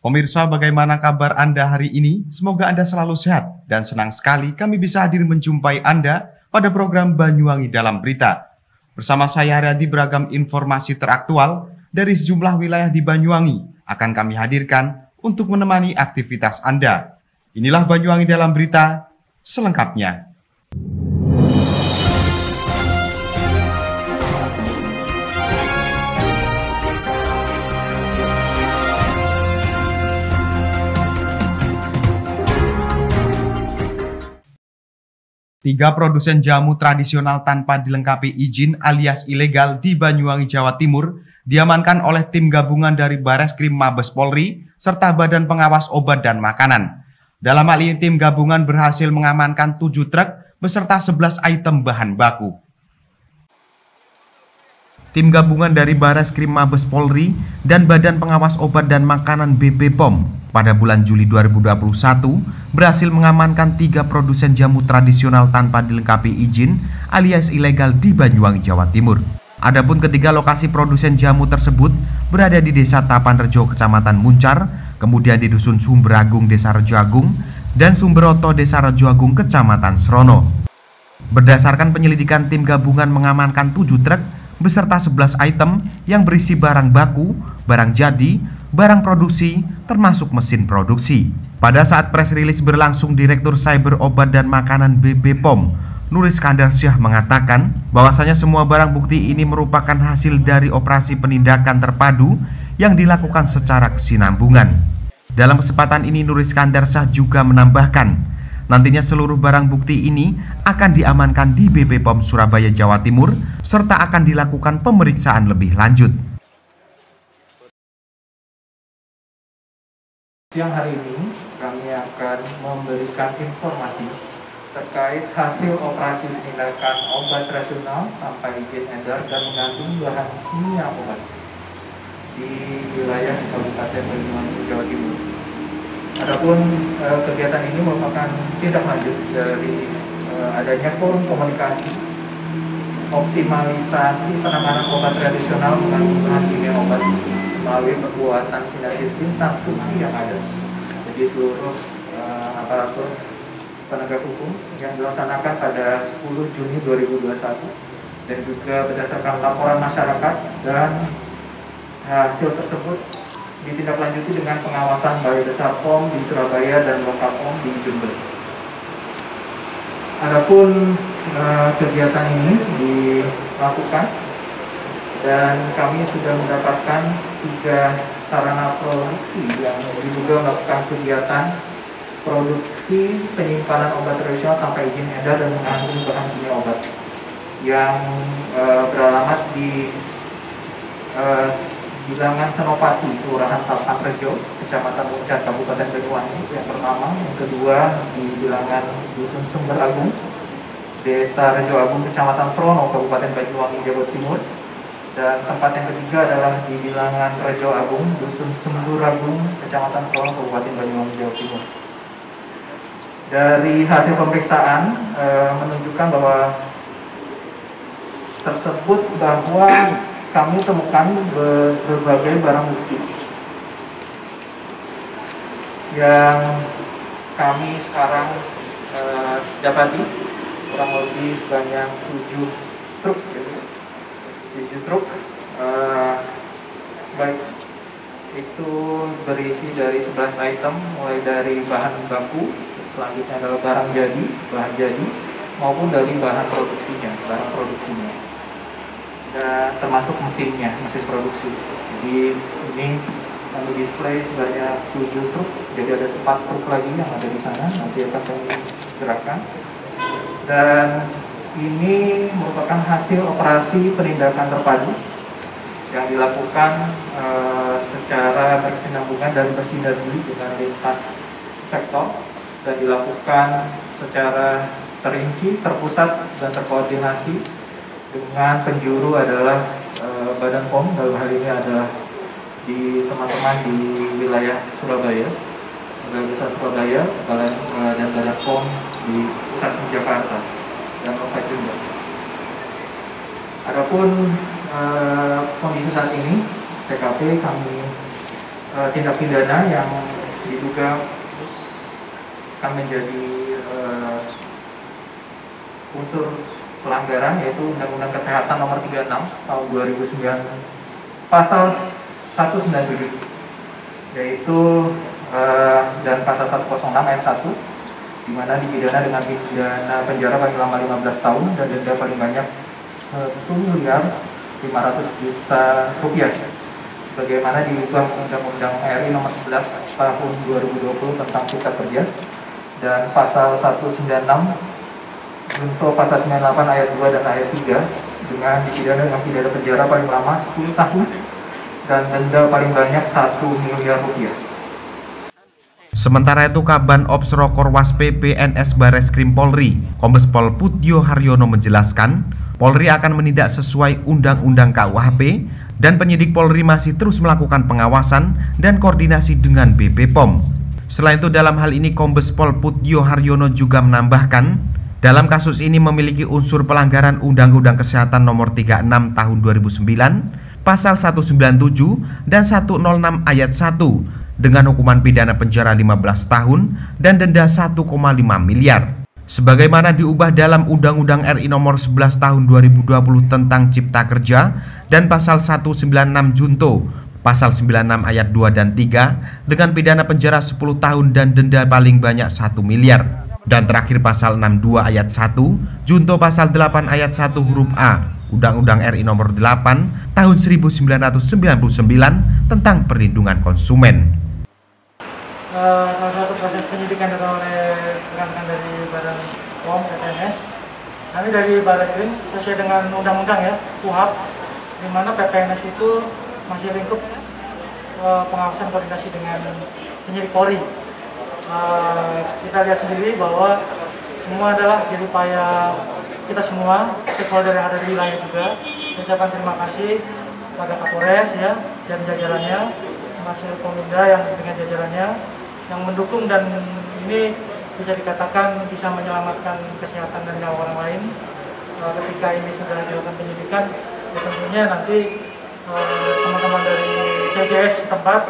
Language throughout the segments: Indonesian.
Pemirsa, bagaimana kabar Anda hari ini? Semoga Anda selalu sehat dan senang sekali kami bisa hadir menjumpai Anda pada program Banyuwangi Dalam Berita. Bersama saya Haryadi, beragam informasi teraktual dari sejumlah wilayah di Banyuwangi akan kami hadirkan untuk menemani aktivitas Anda. Inilah Banyuwangi Dalam Berita selengkapnya. Tiga produsen jamu tradisional tanpa dilengkapi izin alias ilegal di Banyuwangi, Jawa Timur diamankan oleh tim gabungan dari Bareskrim Mabes Polri serta Badan Pengawas Obat dan Makanan. Dalam hal ini tim gabungan berhasil mengamankan 7 truk beserta 11 item bahan baku. Tim gabungan dari Bareskrim Mabes Polri dan Badan Pengawas Obat dan Makanan BPOM pada bulan Juli 2021 berhasil mengamankan 3 produsen jamu tradisional tanpa dilengkapi izin alias ilegal di Banyuwangi, Jawa Timur. Adapun ketiga lokasi produsen jamu tersebut berada di Desa Tapanrejo, Kecamatan Muncar, kemudian di Dusun Sumberagung, Desa Rejo Agung, dan Sumberoto, Desa Rejo Agung, Kecamatan Srono. Berdasarkan penyelidikan, tim gabungan mengamankan 7 truk beserta 11 item yang berisi barang baku, barang jadi, barang produksi, termasuk mesin produksi. Pada saat press release berlangsung, Direktur Cyber Obat dan Makanan BPOM, Nur Iskandar Syah, mengatakan bahwasanya semua barang bukti ini merupakan hasil dari operasi penindakan terpadu yang dilakukan secara kesinambungan. Dalam kesempatan ini, Nur Iskandar Syah juga menambahkan, nantinya seluruh barang bukti ini akan diamankan di BPOM Surabaya, Jawa Timur, serta akan dilakukan pemeriksaan lebih lanjut. Siang hari ini kami akan memberikan informasi terkait hasil operasi penindakan obat tradisional tanpa izin edar dan mengandung bahan kimia obat di wilayah Kabupaten Banyuwangi, Jawa Timur. Adapun kegiatan ini merupakan tindak lanjut dari adanya forum komunikasi optimalisasi penanganan obat tradisional mengandung bahan kimia obat melalui perbuatan sinergis lintas fungsi yang ada. Jadi seluruh aparatur penegak hukum yang dilaksanakan pada 10 Juni 2021 dan juga berdasarkan laporan masyarakat, dan hasil tersebut ditindaklanjuti dengan pengawasan Balai Besar POM di Surabaya dan Lokapom di Jember. Adapun kegiatan ini dilakukan dan kami sudah mendapatkan 3 sarana produksi yang diduga melakukan kegiatan produksi penyimpanan obat tradisional tanpa izin edar dan mengandung bahan kimia obat yang beralamat di Bilangan Senopati, Kelurahan Tapanrejo, Kecamatan Muncar, Kabupaten Banyuwangi, yang pertama. Yang kedua di Bilangan Dusun Sumberagung, Desa Rejo Agung, Kecamatan Srono, Kabupaten Banyuwangi, Jawa Timur. Dan tempat yang ketiga adalah di Bilangan Rejo Agung, Dusun Semburagung, Kecamatan Srono, Kabupaten Banyuwangi, Jawa Timur. Dari hasil pemeriksaan menunjukkan bahwa kami temukan berbagai barang bukti yang kami sekarang dapati, kurang lebih sebanyak 7 truk, baik itu berisi dari 11 item, mulai dari bahan baku, selanjutnya adalah bahan jadi maupun dari bahan produksinya, dan termasuk mesin produksi. Jadi ini kami display sebanyak 7 truk, jadi ada 4 truk lagi yang ada di sana, nanti akan kami gerakkan. Dan ini merupakan hasil operasi penindakan terpadu yang dilakukan secara berkesinambungan dan bersinergi dengan lintas sektor, dan dilakukan secara terinci, terpusat, dan terkoordinasi dengan penjuru adalah Badan POM, dalam hal ini adalah di teman-teman di wilayah Surabaya, Balai Besar Surabaya, dan Badan POM di pusat Jakarta dan Kota Jember. Adapun kondisi saat ini TKP kami tindak pidana yang diduga akan menjadi unsur pelanggaran, yaitu Undang-Undang Kesehatan Nomor 36 Tahun 2009 Pasal 197, yaitu dan Pasal 106 ayat 1, di mana dipidana dengan pidana penjara paling lama 15 tahun dan denda paling banyak 1.500.000.000 rupiah, sebagaimana diubah Undang-Undang RI Nomor 11 Tahun 2020 tentang Cipta Kerja, dan Pasal 196 untuk Pasal 98 ayat 2 dan ayat 3 dengan dipidana dengan pidana penjara paling lama 10 tahun dan denda paling banyak 1 miliar rupiah. Sementara itu, Kaban Ops Rokorwas PPNS Bareskrim Polri, Kombes Pol Putjo Haryono menjelaskan, Polri akan menindak sesuai Undang-Undang KUHP dan penyidik Polri masih terus melakukan pengawasan dan koordinasi dengan BP POM. Selain itu, dalam hal ini Kombes Pol Putjo Haryono juga menambahkan, dalam kasus ini memiliki unsur pelanggaran Undang-Undang Kesehatan Nomor 36 Tahun 2009, Pasal 197 dan 106 ayat 1 dengan hukuman pidana penjara 15 tahun dan denda 1,5 miliar. Sebagaimana diubah dalam Undang-Undang RI Nomor 11 Tahun 2020 tentang Cipta Kerja dan Pasal 196 Junto, Pasal 96 ayat 2 dan 3 dengan pidana penjara 10 tahun dan denda paling banyak 1 miliar. Dan terakhir Pasal 62 ayat 1 Junto Pasal 8 ayat 1 huruf A Undang-Undang RI Nomor 8 Tahun 1999 tentang perlindungan konsumen. Salah satu proses penyidikan dilakukan oleh rekan-rekan dari Badan POM PPNS. Kami dari Bareskrim sesuai dengan undang-undang ya, KUHP, di mana PPNS itu masih lingkup pengawasan koordinasi dengan penyidik Polri. Kita lihat sendiri bahwa semua adalah jadi upaya kita semua, stakeholder yang ada di wilayah juga. Ucapkan terima kasih pada Kapolres ya dan jajarannya, Mas Kominda yang dengan jajarannya yang mendukung, dan ini bisa dikatakan bisa menyelamatkan kesehatan dan nyawa orang lain. Ketika ini sudah dilakukan penyidikan, ya tentunya nanti teman-teman dari CJS setempat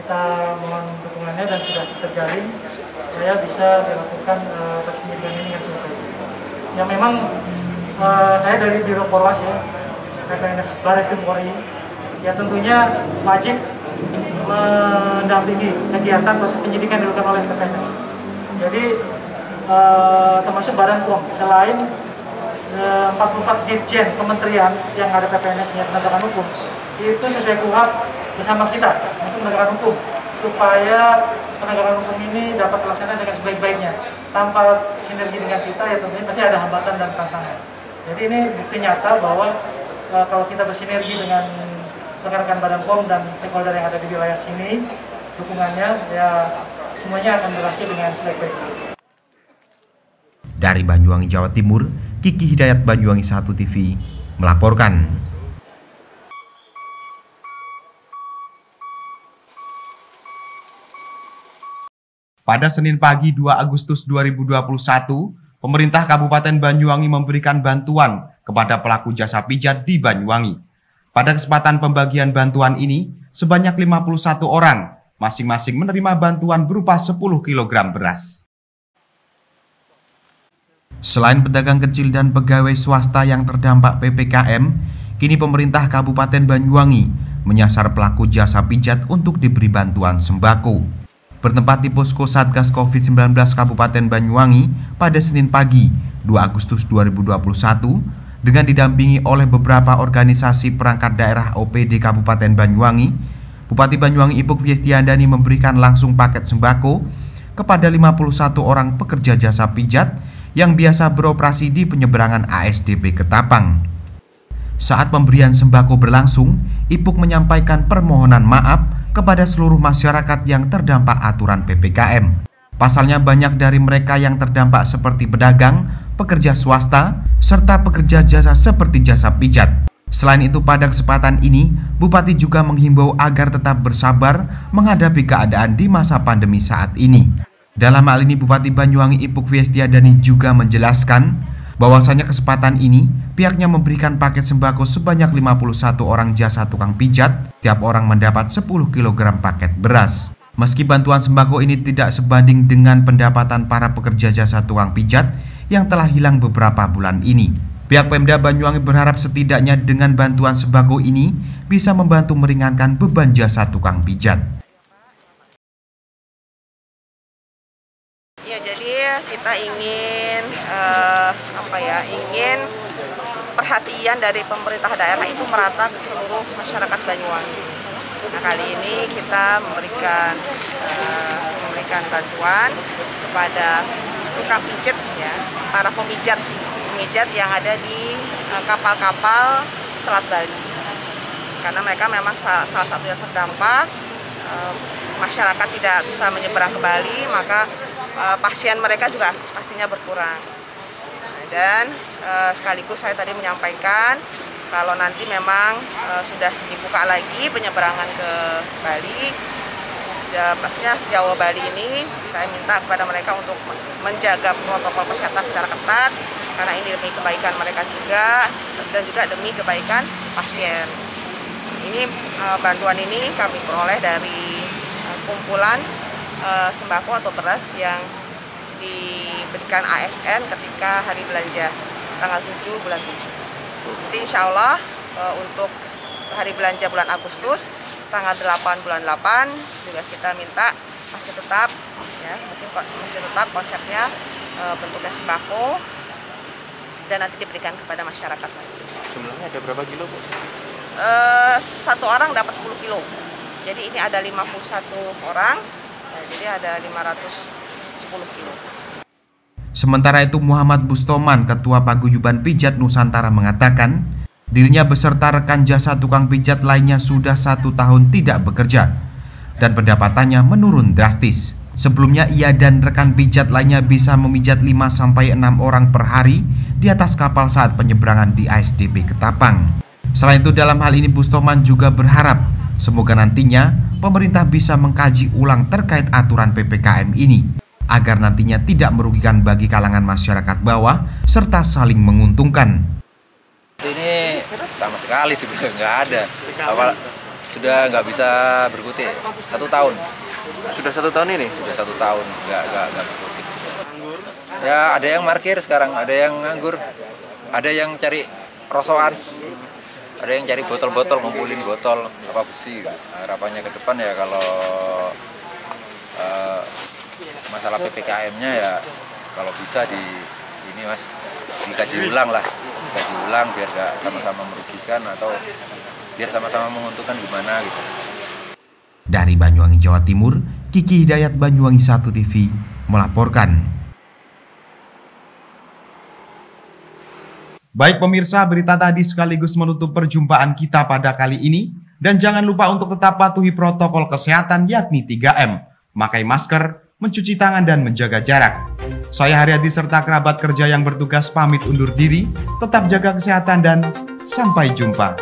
kita mohon dukungannya dan sudah terjalin supaya bisa dilakukan tes penyidikan ini yang sebaik-baiknya. Ya memang saya dari Biro Polwas ya, PPNS Bareskrim Polri, ya tentunya wajib mendampingi kegiatan proses penyidikan yang dilakukan oleh PPNS. Jadi termasuk Badan POM, selain 44 Ditjen Kementerian yang ada PPNS-nya penegakan hukum, itu sesuai KUHP bersama kita untuk penegakan hukum, supaya penegakan hukum ini dapat terlaksana dengan sebaik-baiknya. Tanpa sinergi dengan kita, ya tentunya pasti ada hambatan dan tantangan. Jadi ini bukti nyata bahwa kalau kita bersinergi dengan rekan-rekan Badan POM dan stakeholder yang ada di wilayah sini, dukungannya ya semuanya akan berhasil dengan sebaik-baiknya. Dari Banyuwangi, Jawa Timur, Kiki Hidayat, Banyuwangi 1 TV melaporkan. Pada Senin pagi 2 Agustus 2021, pemerintah Kabupaten Banyuwangi memberikan bantuan kepada pelaku jasa pijat di Banyuwangi. Pada kesempatan pembagian bantuan ini, sebanyak 51 orang, masing-masing menerima bantuan berupa 10 kg beras. Selain pedagang kecil dan pegawai swasta yang terdampak PPKM, kini pemerintah Kabupaten Banyuwangi menyasar pelaku jasa pijat untuk diberi bantuan sembako. Bertempat di posko Satgas COVID-19 Kabupaten Banyuwangi pada Senin pagi 2 Agustus 2021, dengan didampingi oleh beberapa organisasi perangkat daerah OPD Kabupaten Banyuwangi, Bupati Banyuwangi Ipuk Fiestiandani memberikan langsung paket sembako kepada 51 orang pekerja jasa pijat yang biasa beroperasi di penyeberangan ASDP Ketapang. Saat pemberian sembako berlangsung, Ipuk menyampaikan permohonan maaf kepada seluruh masyarakat yang terdampak aturan PPKM. Pasalnya banyak dari mereka yang terdampak seperti pedagang, pekerja swasta, serta pekerja jasa seperti jasa pijat. Selain itu, pada kesempatan ini, Bupati juga menghimbau agar tetap bersabar menghadapi keadaan di masa pandemi saat ini. Dalam hal ini, Bupati Banyuwangi Ipuk Fiestiandani juga menjelaskan Bahwasanya kesempatan ini, pihaknya memberikan paket sembako sebanyak 51 orang jasa tukang pijat, tiap orang mendapat 10 kg paket beras. Meski bantuan sembako ini tidak sebanding dengan pendapatan para pekerja jasa tukang pijat yang telah hilang beberapa bulan ini. Pihak Pemda Banyuwangi berharap setidaknya dengan bantuan sembako ini bisa membantu meringankan beban jasa tukang pijat. Ya, jadi kita ingin ingin perhatian dari pemerintah daerah itu merata ke seluruh masyarakat Banyuwangi. Nah, kali ini kita memberikan bantuan kepada tukang pijat, ya, para pemijat yang ada di kapal-kapal Selat Bali. Karena mereka memang salah satu yang terdampak, masyarakat tidak bisa menyeberang ke Bali, maka pasien mereka juga pastinya berkurang. Dan sekaligus saya tadi menyampaikan kalau nanti memang sudah dibuka lagi penyeberangan ke Bali, maksudnya Jawa Bali ini, saya minta kepada mereka untuk menjaga protokol kesehatan secara ketat, karena ini demi kebaikan mereka juga dan juga demi kebaikan pasien. Ini bantuan ini kami peroleh dari kumpulan sembako atau beras yang diberikan ASN ketika hari belanja tanggal 7 bulan 7. Jadi insya Allah untuk hari belanja bulan Agustus tanggal 8 bulan 8 juga kita minta masih tetap, ya, masih tetap konsepnya bentuknya sembako dan nanti diberikan kepada masyarakat. Jumlahnya ada berapa kilo, Bu? Satu orang dapat 10 kilo. Jadi ini ada 51 orang, jadi ada 510 kilo. Sementara itu Muhammad Bustoman, Ketua Paguyuban Pijat Nusantara mengatakan, dirinya beserta rekan jasa tukang pijat lainnya sudah 1 tahun tidak bekerja dan pendapatannya menurun drastis. Sebelumnya ia dan rekan pijat lainnya bisa memijat 5-6 orang per hari di atas kapal saat penyeberangan di ASDP Ketapang. Selain itu dalam hal ini Bustoman juga berharap semoga nantinya pemerintah bisa mengkaji ulang terkait aturan PPKM ini agar nantinya tidak merugikan bagi kalangan masyarakat bawah serta saling menguntungkan. Ini sama sekali sudah nggak ada, sudah nggak bisa berkutik 1 tahun. Sudah 1 tahun ini? Sudah 1 tahun nggak berkutik. Ya ada yang parkir sekarang, ada yang nganggur, ada yang cari rosokan, ada yang cari botol-botol, ngumpulin botol apa besi. Harapannya ke depan ya kalau masalah PPKM-nya ya kalau bisa dikaji ulang biar gak sama-sama merugikan atau biar sama-sama menguntungkan gimana gitu. Dari Banyuwangi, Jawa Timur, Kiki Hidayat, Banyuwangi 1 TV melaporkan. Baik pemirsa, berita tadi sekaligus menutup perjumpaan kita pada kali ini. Dan jangan lupa untuk tetap patuhi protokol kesehatan yakni 3M. Memakai masker, mencuci tangan, dan menjaga jarak. Saya Haryadi serta kerabat kerja yang bertugas pamit undur diri. Tetap jaga kesehatan dan sampai jumpa.